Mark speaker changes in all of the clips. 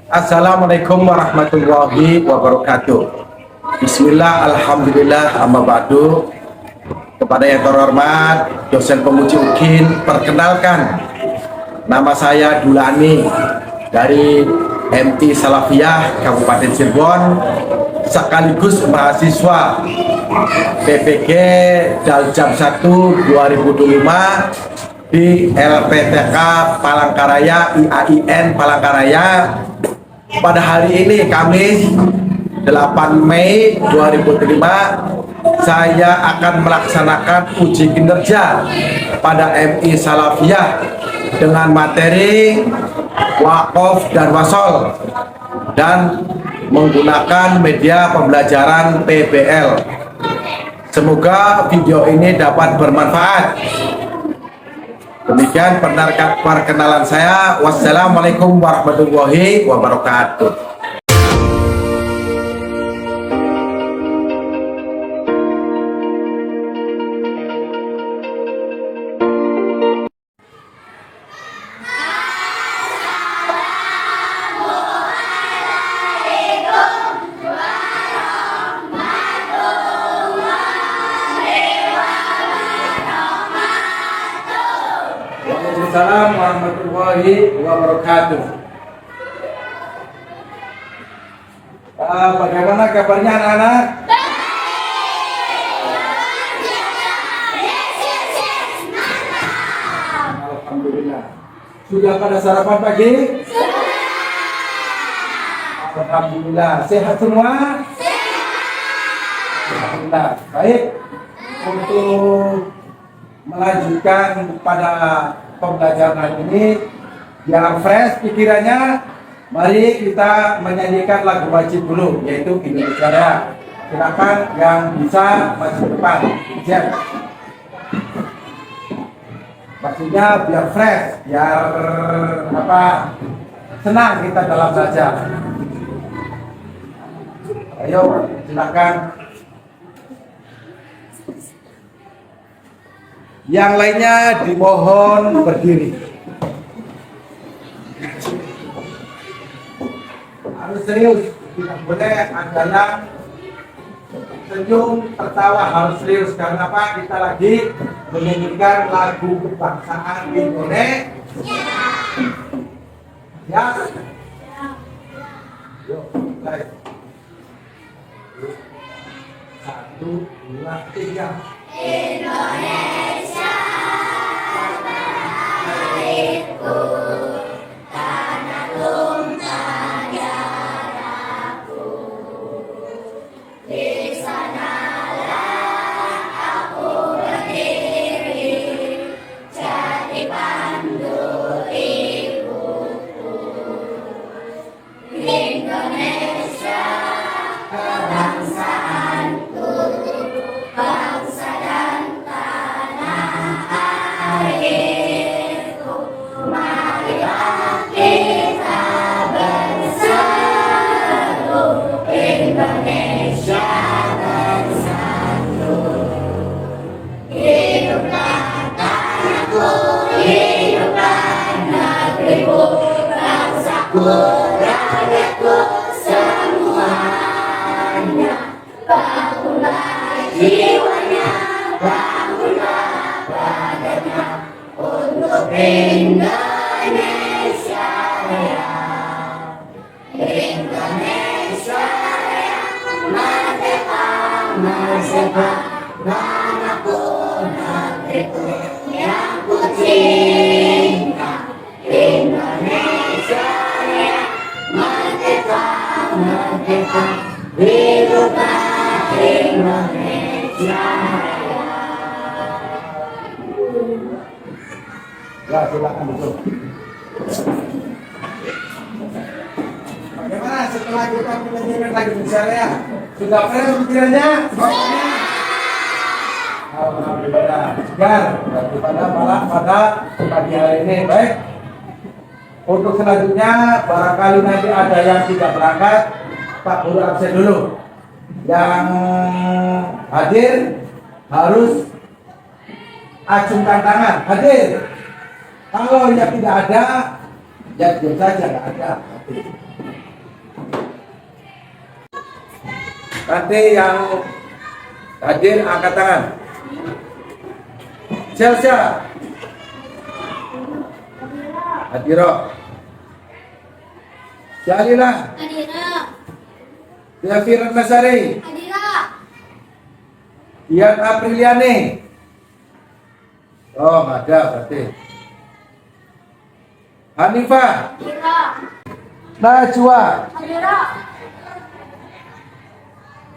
Speaker 1: Assalamualaikum warahmatullahi wabarakatuh. Bismillah, alhamdulillah, amma ba'du. Kepada yang terhormat dosen penguji UKIN, perkenalkan, nama saya Dulani dari MT Salafiyah Kabupaten Cirebon, sekaligus mahasiswa PPG Daljam 1 2025 di LPTK Palangkaraya IAIN Palangkaraya. Pada hari ini Kamis 8 Mei 2005 saya akan melaksanakan uji kinerja pada MI Salafiyah dengan materi Waqaf dan Wasol dan menggunakan media pembelajaran PBL. Semoga video ini dapat bermanfaat. Demikian perkenalan saya. Wassalamualaikum warahmatullahi wabarakatuh. Waalaikumsalam warahmatullahi wabarakatuh. Bagaimana kabarnya anak-anak? Alhamdulillah. Sudah pada sarapan pagi? Alhamdulillah. Sehat semua? Alhamdulillah. Baik. Untuk melanjutkan pada pembelajaran ini yang fresh pikirannya, mari kita menyanyikan lagu wajib dulu, yaitu Indonesia Raya. Silakan yang bisa maju ke depan. Siap. Maksudnya biar fresh, biar senang kita dalam belajar. Ayo, silakan. Yang lainnya dimohon berdiri. Harus serius, tidak boleh ada yang senyum, tertawa, harus serius. Karena apa? Kita lagi menyanyikan lagu kebangsaan Indonesia. Ya. Yuk, mulai. 1, 2, 3.
Speaker 2: Indonesia tanahku, tanah tumpah darahku. Di sanalah aku berdiri, jadi pandu ibuku. Indonesia kebangsaanku, bangsa dan tanah airku. Marilah kita bersatu, Indonesia bersatu. Hiduplah tanahku, hiduplah negeriku, bangsaku, rakyatku semuanya. Bangunlah jiwanya, bangunlah badannya untuk Indonesia Raya. Indonesia Raya, merdeka, merdeka, manapun negeriku yang ku cinta. Indonesia Raya, merdeka, merdeka, hiduplah Indonesia Raya.
Speaker 1: Ya, silakan duduk. Bagaimana setelah kita menyanyikan lagu Indonesia Raya? Sudah fresh pikirannya? Alhamdulillah. Segar daripada malah pada pagi hari ini. Baik. Untuk selanjutnya, barangkali nanti ada yang tidak berangkat, Pak Guru absen dulu. Yang hadir harus acungkan tangan. Hadir. Kalau yang tidak ada, Ya diam saja, nggak ada. Nanti yang hadir angkat tangan. Chelsea. Hadiro. Jalila.
Speaker 2: Hadira.
Speaker 1: Devi Ratnasari.
Speaker 2: Hadira.
Speaker 1: Dian Apriliani. Oh, nggak ada berarti. Hanifah.
Speaker 2: Hadira.
Speaker 1: Najwa.
Speaker 2: Hadira.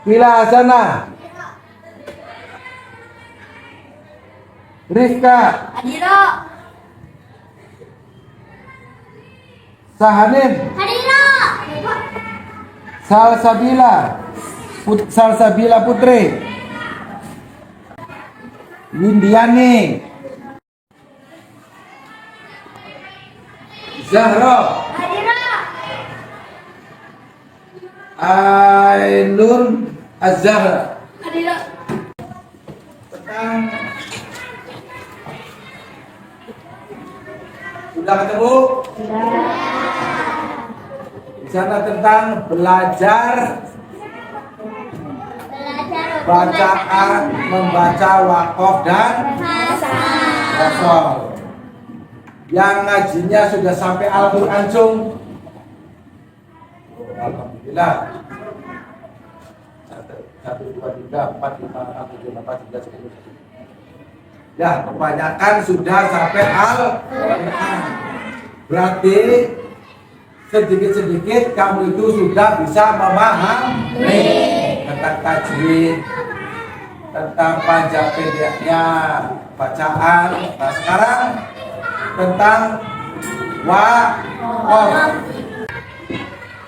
Speaker 1: Vila Azana. Rifka.
Speaker 2: Hadira.
Speaker 1: Sahanin.
Speaker 2: Hadira.
Speaker 1: Salsabila Putri. Windiani. Zahra.
Speaker 2: Hadira.
Speaker 1: Ainur Az-Zahra.
Speaker 2: Hadira.
Speaker 1: Sudah ketemu? Di sana tentang belajar bacaan, membaca waqaf dan qasal. Yang ngajinya sudah sampai Al-Quran cung. Alhamdulillah. 1, 2, 3, 4, 5, 6, 7, 8, 9, 10. Ya, kebanyakan sudah sampai Al-Quran. Berarti sedikit-sedikit kamu itu sudah bisa memahami tentang tajwid, tentang panjang pendeknya bacaan. Nah, sekarang tentang waqaf.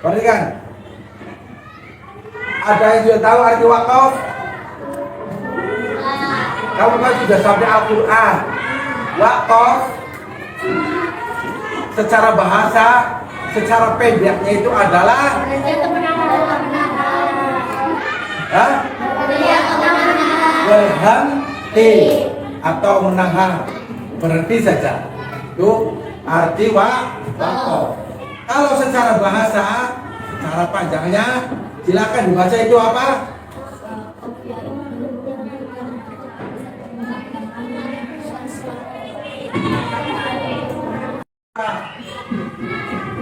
Speaker 1: Perhatikan. Ada yang sudah tahu arti waqaf? Kamu kan sudah sampai Al-Quran. Waqaf secara bahasa, secara pendeknya itu adalah berhenti atau menahan, berhenti saja. Itu arti waqaf. Kalau secara bahasa, secara panjangnya, silakan dibaca itu apa?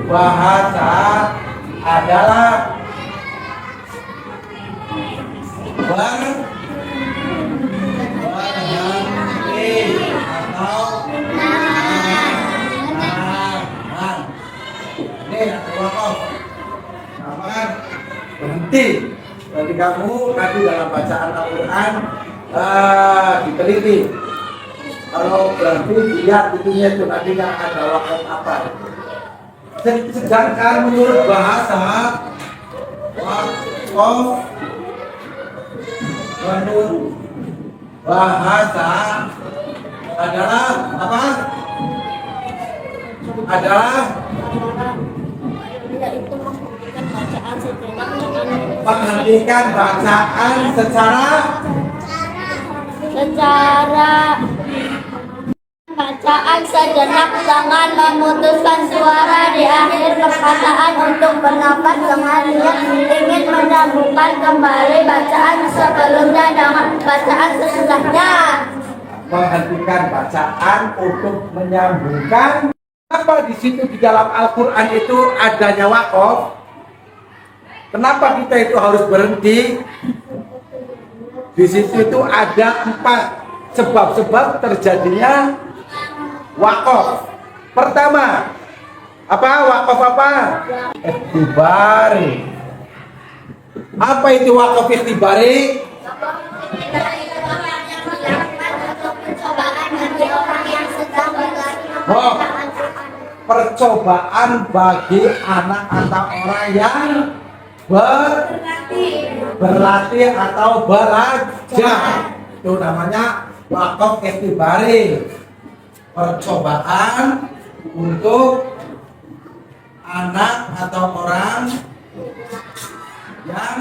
Speaker 1: Bahasa adalah berhenti atau menahan. Ini arti waqaf. Apa kan? Berhenti. Berarti kamu nanti dalam bacaan Al-Quran diteliti. Kalau berhenti lihat itunya itu nantinya ada waqaf apa. Sedangkan menurut bahasa waqaf menurut bahasa adalah apa? Adalah menghentikan bacaan secara
Speaker 2: bacaan sejenak dengan memutuskan suara di akhir perkataan untuk bernafas dengan niat ingin menyambungkan kembali bacaan sebelumnya dengan bacaan sesudahnya.
Speaker 1: Menghentikan bacaan untuk menyambungkan. Kenapa di situ di dalam Al-Quran itu adanya waqaf? Kenapa kita itu harus berhenti? Di situ itu ada 4 sebab-sebab terjadinya waqaf. Pertama, apa waqaf apa? Ikhtibari. Apa itu waqaf ikhtibari? Oh, percobaan bagi anak atau orang yang berlatih atau belajar. Itu namanya waqaf ikhtibari. Percobaan untuk anak atau orang yang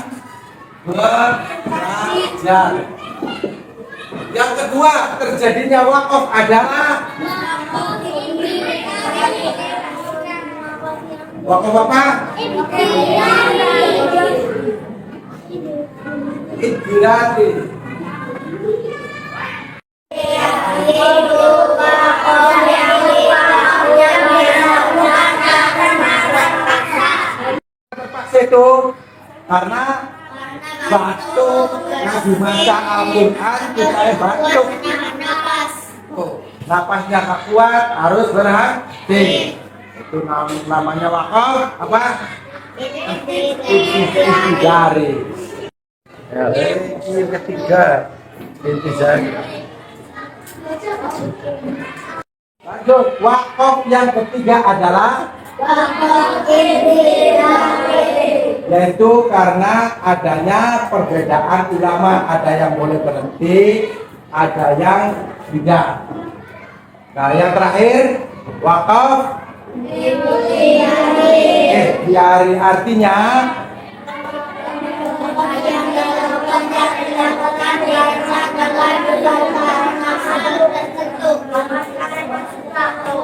Speaker 1: belajar. Yang kedua, terjadinya waqaf adalah Wakaf apa? Ikhtirati. Terpaksa itu karena batuk, ngaji maca Al-Quran kita batuk. Oh, napasnya gak kuat harus berhenti. Itu namanya wakaf apa? Intizari. Ya, yang ketiga intizari. Lanjut, wakaf yang ketiga adalah yaitu karena adanya perbedaan ulama, ada yang boleh berhenti, ada yang tidak. Nah, yang terakhir wakaf ikhtiari artinya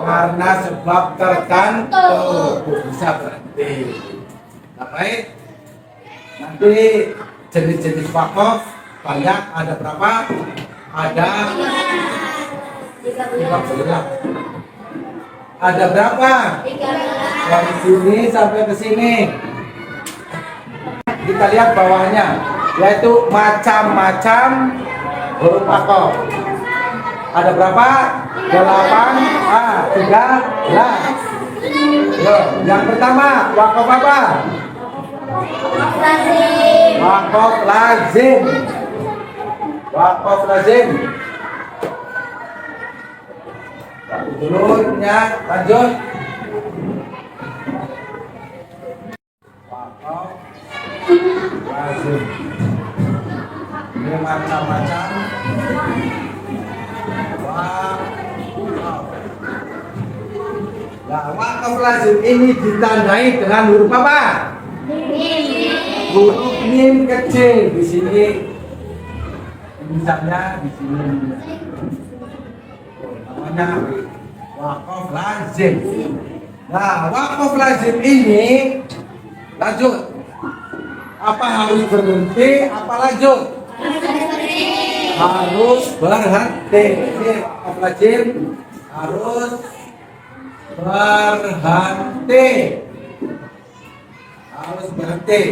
Speaker 1: karena sebab tertentu bisa berhenti. Nah, baik. Nanti jenis-jenis wakaf banyak, ada berapa? Ada 13. Ada berapa? Dari sini sampai ke sini. Kita lihat bawahnya, yaitu macam-macam huruf wakaf. Ada berapa? 13. Yo, yang pertama wakaf apa? Wakaf lazim. Wakaf lazim. Dulu ya, lanjut. Wakaf lazim. Ini macam-macam. Nah, wakaf lazim ini ditandai dengan huruf apa? Huruf mim kecil di sini. Misalnya di sini. Namanya wakaf lazim. Nah, wakaf lazim ini lanjut. Apa harus berhenti? Apa lanjut? Harus berhenti. Ini wakaf lazim harus berhenti. Harus berhenti.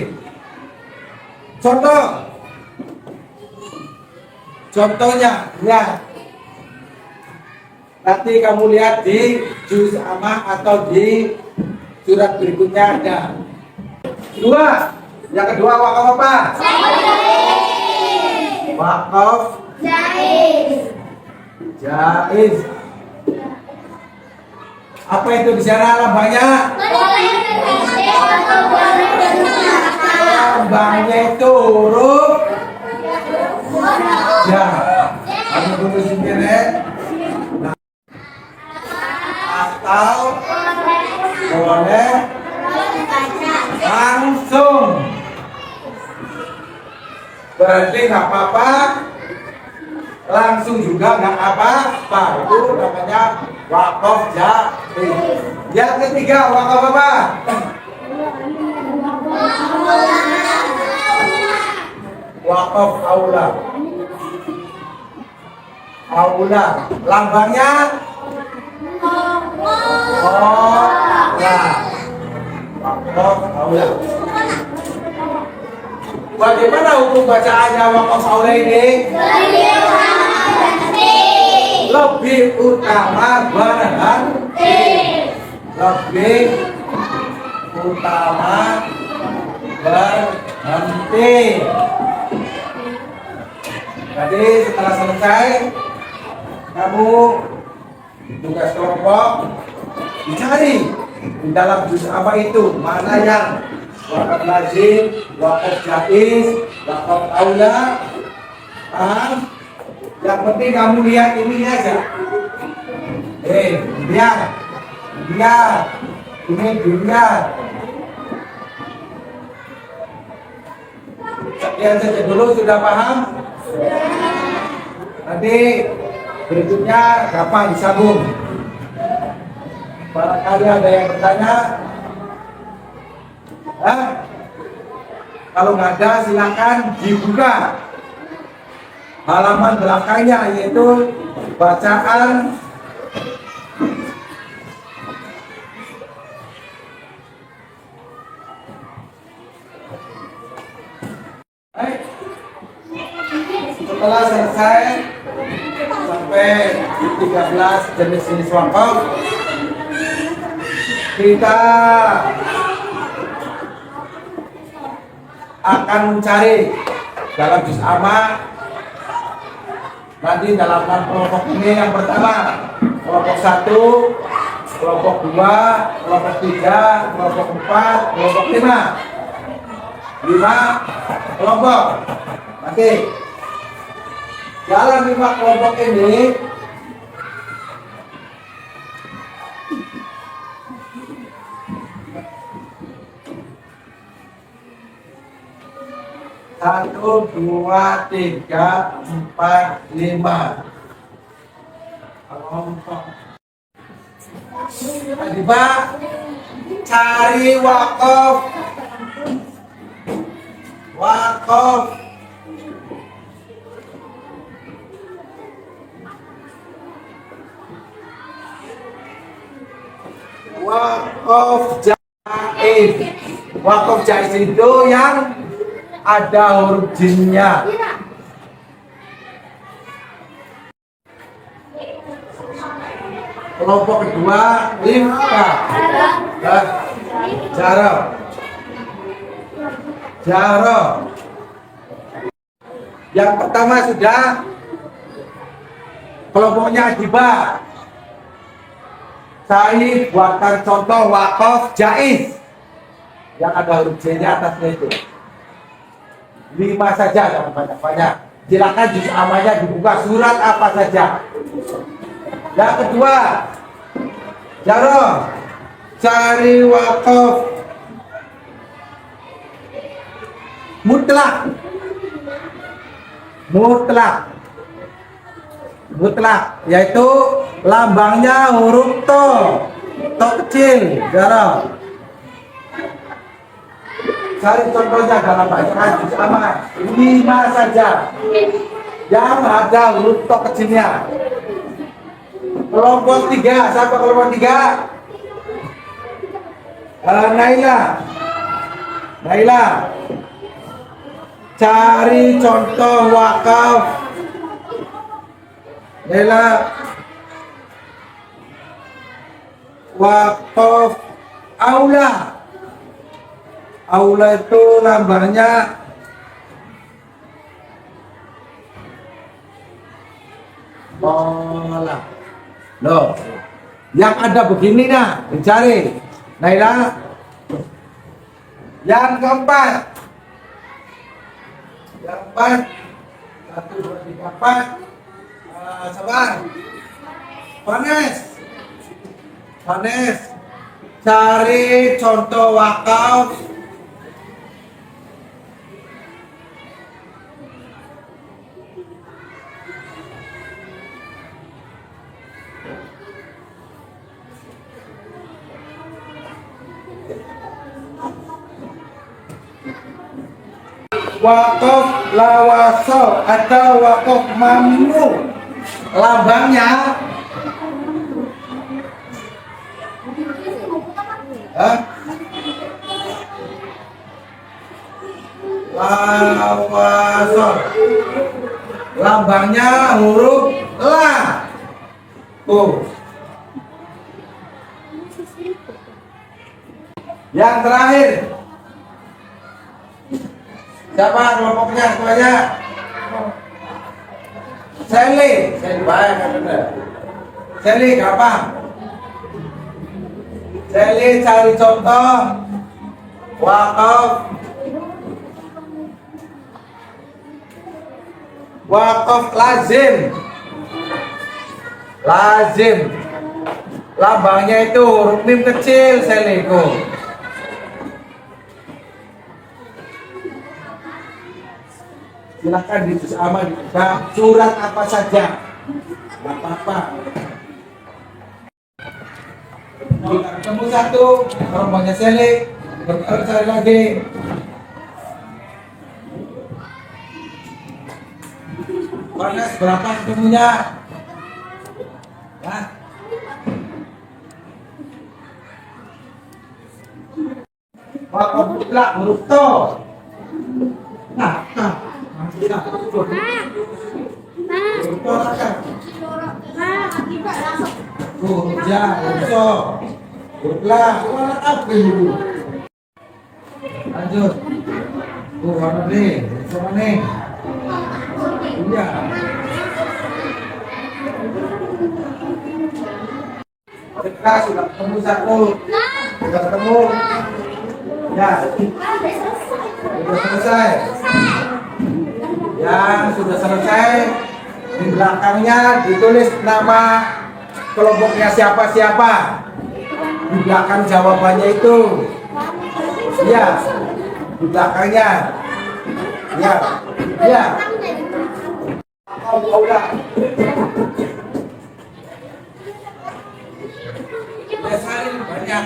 Speaker 1: Contohnya, ya. Nanti kamu lihat di juz amah atau di surat berikutnya ada. Yang kedua wakaf apa? Wakaf jaiz. Apa itu di sana lambangnya? Lambangnya itu huruf ya. Kamu dulu sendiri. Atau boleh langsung berarti nggak apa-apa, langsung juga nggak apa-apa. Itu namanya wakaf jaiz. Yang ketiga wakaf apa? Wakaf aula. Aula lambangnya nah, wakaf aula. Bagaimana hukum bacaannya wakaf aula ini? Lebih utama berhenti. Lebih utama berhenti. Jadi setelah selesai, kamu tugas kelompok dicari di dalam juz apa itu, mana yang wakaf lazim, wakaf jaiz, wakaf aula. Paham? Yang penting kamu lihat ini aja. Lihat, ini dilihat. Sekian saja dulu, sudah paham? Nanti berikutnya kapan disambung? Barangkali ada yang bertanya, Nah, kalau nggak ada silakan dibuka halaman belakangnya, yaitu bacaan baik. Setelah selesai sampai 13 jenis wakaf, kita akan mencari dalam juz amma nanti dalam kelompok ini. Yang pertama kelompok 1, kelompok 2, kelompok 3, kelompok 4, kelompok 5 kelompok. Nanti dalam 5 kelompok ini satu, dua, tiga, empat, 5 kelompok. Tadi Pak, cari wakaf jaiz. Wakaf jaiz itu yang ada huruf jinnya. Kelompok kedua limka, jaro. Yang pertama sudah kelompoknya Ajibah. Saya buatkan contoh wakaf jaiz yang ada huruf J-nya atasnya itu. 5 saja, jangan banyak-banyak. Silakan juz amanya dibuka, surat apa saja. Yang kedua, jaro, cari wakaf mutlak, yaitu lambangnya huruf to kecil. Jaro, cari contohnya dalam bacaan juz amma 5 saja yang ada huruf to kecilnya. Kelompok 3, siapa kelompok 3? Naila, cari contoh wakaf. Naila, wakaf aula itu lambangnya bola. Loh, yang ada begini nah, dicari. Naila. Yang keempat, 1, 2, 3, 4. Sabar. Vanes, cari contoh wakaf wakaf lawaso atau wakaf mamnu. Lambangnya lawaso, lambangnya huruf la. Yang terakhir, siapa kelompoknya semuanya? Sally baik kan? Sally gampang. Sally cari contoh wakaf lazim. Lambangnya itu huruf mim kecil, Sally. Silahkan di juz amma dibuka, surat apa saja, nggak apa-apa. Kita ketemu satu, rombongnya Sally. Cari lagi. Warna berapa ketemunya? Hah? Wakaf mutlak huruf to. Nah. Huruf to kan? Huruf ja, huruf so. Huruf la, warna apa ini? Lanjut. Warna D, huruf mana? Iya. Mereka sudah ketemu satu. Sudah ketemu. Ya. Sudah selesai. Yang sudah selesai. Di belakangnya ditulis nama kelompoknya siapa-siapa. Di belakang jawabannya itu. Ya. Di belakangnya. Ya. Ya. Udah. Biasanya banyak.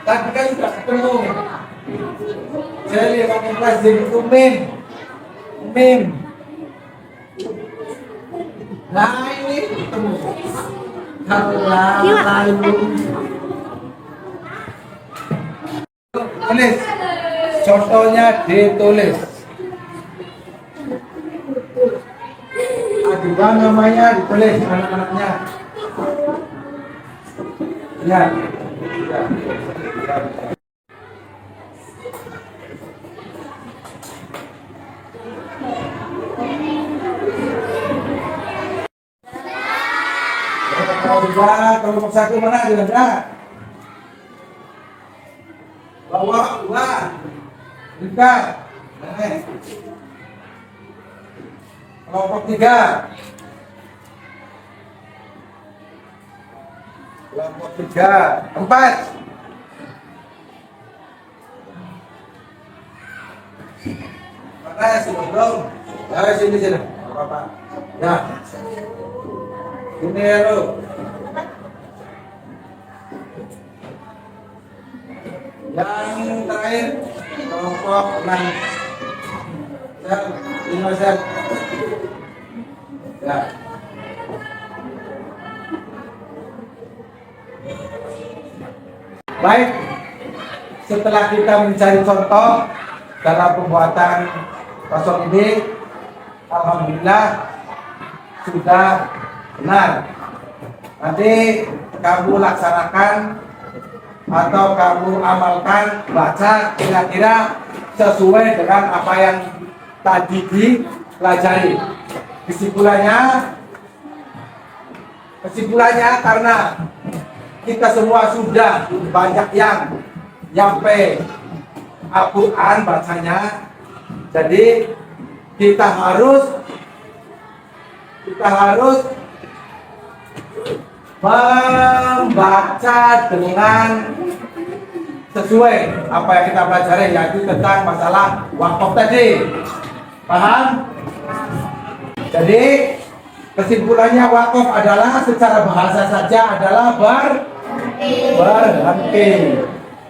Speaker 1: Tapi kan sudah ketemu. Jadi pakai kelas jadi umim. Nah ini ketemu. Lalu. Tulis. Contohnya ditulis. Juga namanya ditulis anak-anaknya. Ya. Kalau satu mana ada? Bawah dua. Dekat. Kelompok 3. Kelompok 3. 4. Mana ya sudah belum? Ya sini sini. Apa-apa. Ya. Sini ya lu. Yang terakhir kelompok 6. Sel. Ya. Baik, setelah kita mencari contoh dalam pembuatan kosong ini, alhamdulillah sudah benar. Nanti kamu laksanakan atau kamu amalkan, baca kira-kira sesuai dengan apa yang tadi dipelajari. Kesimpulannya karena kita semua sudah banyak yang nyampe Al-Quran bacanya, jadi kita harus membaca dengan sesuai apa yang kita pelajari, yaitu tentang masalah wakaf tadi. Paham? Jadi kesimpulannya wakaf adalah secara bahasa saja adalah berhenti.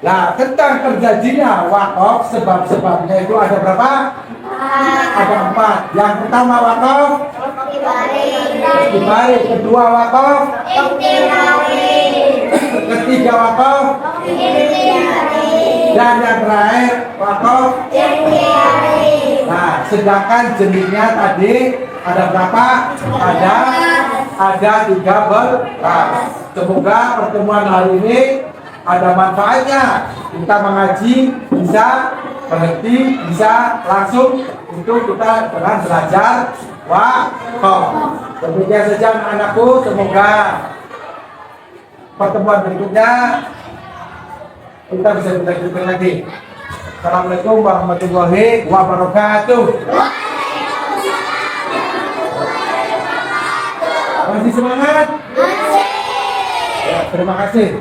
Speaker 1: Nah, tentang terjadinya wakaf sebab-sebabnya itu ada berapa? Ada 4. Yang pertama wakaf ibadah, kedua wakaf, ketiga wakaf, dan yang terakhir wakaf. Nah, sedangkan jenisnya tadi ada berapa? Ada 13. Semoga pertemuan hari ini ada manfaatnya. Kita mengaji bisa berhenti, bisa langsung untuk kita dengan belajar wakaf. Demikian saja anak-anakku, semoga pertemuan berikutnya kita bisa berlanjutkan lagi. Assalamualaikum warahmatullahi wabarakatuh. Masih semangat? Ya, terima kasih.